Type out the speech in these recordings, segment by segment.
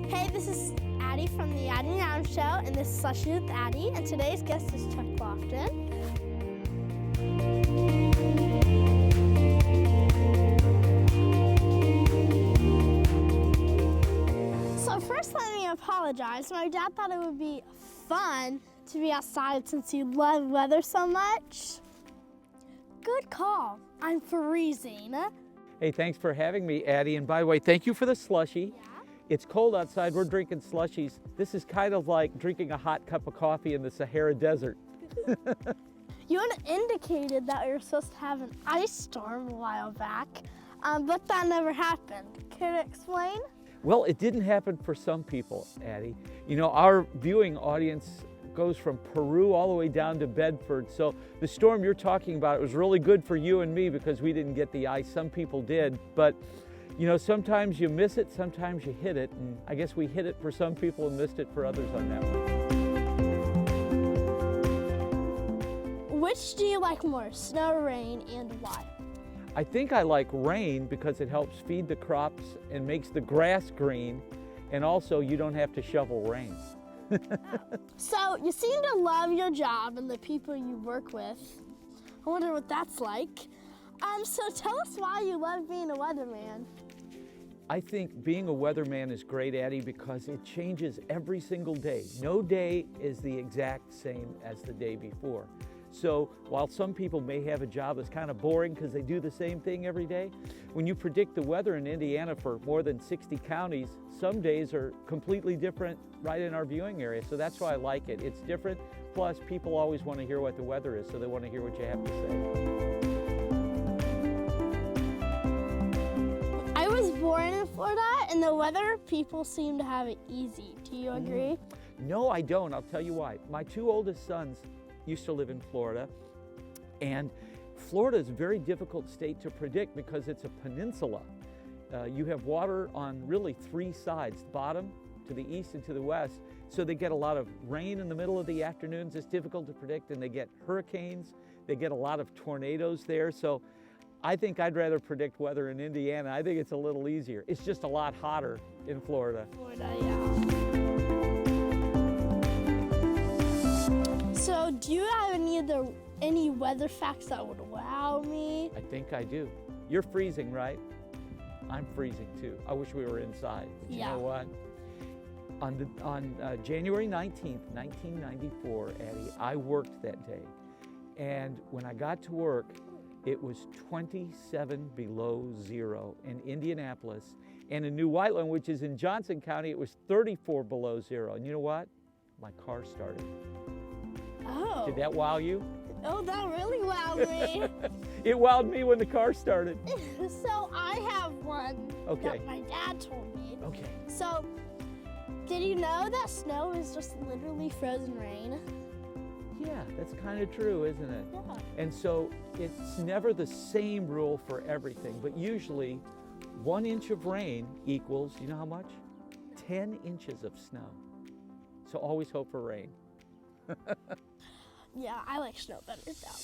Hey, this is Addie from the Addie and Adam Show, and this is Slushies with Addie, and today's guest is Chuck Lofton. So first, let me apologize. My dad thought it would be fun to be outside since you love weather so much. Good call. I'm freezing. Hey, thanks for having me, Addie. And by the way, thank you for the slushie. Yeah. It's cold outside. We're drinking slushies. This is kind of like drinking a hot cup of coffee in the Sahara Desert. You had indicated that we were supposed to have an ice storm a while back, but that never happened. Can you explain? Well, it didn't happen for some people, Addie. You know, our viewing audience goes from Peru all the way down to Bedford. So the storm you're talking about, it was really good for you and me because we didn't get the ice. Some people did, but you know, sometimes you miss it, sometimes you hit it, and I guess we hit it for some people and missed it for others on that one. Which do you like more, snow or rain, and why? I think I like rain because it helps feed the crops and makes the grass green, and also you don't have to shovel rain. So you seem to love your job and the people you work with. I wonder what that's like. So tell us why you love being a weatherman. I think being a weatherman is great, Addie, because it changes every single day. No day is the exact same as the day before. So while some people may have a job that's kind of boring because they do the same thing every day, when you predict the weather in Indiana for more than 60 counties, some days are completely different right in our viewing area. So that's why I like it. It's different. Plus, people always want to hear what the weather is, so they want to hear what you have to say. I was born in Florida, and the weather people seem to have it easy. Do you agree? No, I don't. I'll tell you why. My two oldest sons used to live in Florida, and Florida is a very difficult state to predict because it's a peninsula. You have water on really three sides, the bottom, to the east, and to the west, so they get a lot of rain in the middle of the afternoons. It's difficult to predict, and they get hurricanes. They get a lot of tornadoes there, so I think I'd rather predict weather in Indiana. I think it's a little easier. It's just a lot hotter in Florida. Florida, yeah. So do you have any weather facts that would wow me? I think I do. You're freezing, right? I'm freezing too. I wish we were inside. But you know what? On January 19th, 1994, Addie, I worked that day. And when I got to work, it was 27 below zero in Indianapolis. And in New Whiteland, which is in Johnson County, it was 34 below zero. And you know what? My car started. Oh. Did that wow you? Oh, that really wowed me. It wowed me when the car started. So I have one that my dad told me. Okay. So, did you know that snow is just literally frozen rain? Yeah, that's kind of true, isn't it? Yeah. And so it's never the same rule for everything, but usually 1 inch of rain equals, you know how much? 10 inches of snow. So always hope for rain. Yeah, I like snow better though.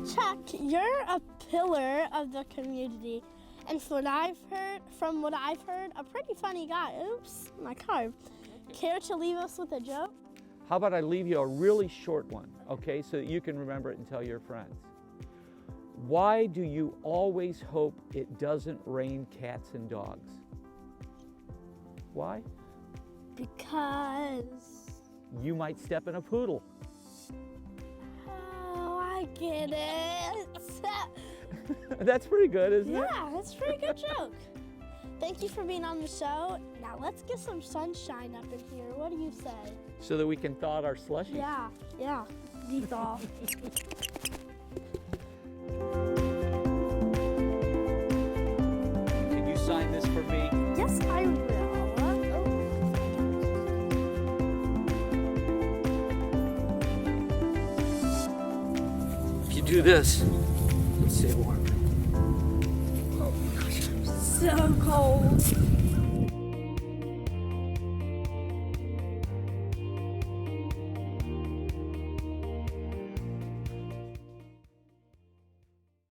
Chuck, you're a pillar of the community, and from what I've heard, a pretty funny guy. Oops, my car. Care to leave us with a joke? How about I leave you a really short one, okay, so that you can remember it and tell your friends. Why do you always hope it doesn't rain cats and dogs? Why? Because... You might step in a poodle. Oh, I get it. That's pretty good, isn't it? Yeah, that's a pretty good joke. Thank you for being on the show. Now let's get some sunshine up in here. What do you say? So that we can thaw out our slushies. Yeah, de-thaw. Can you sign this for me? Yes, I will. If you do this, let's stay warm. So cold.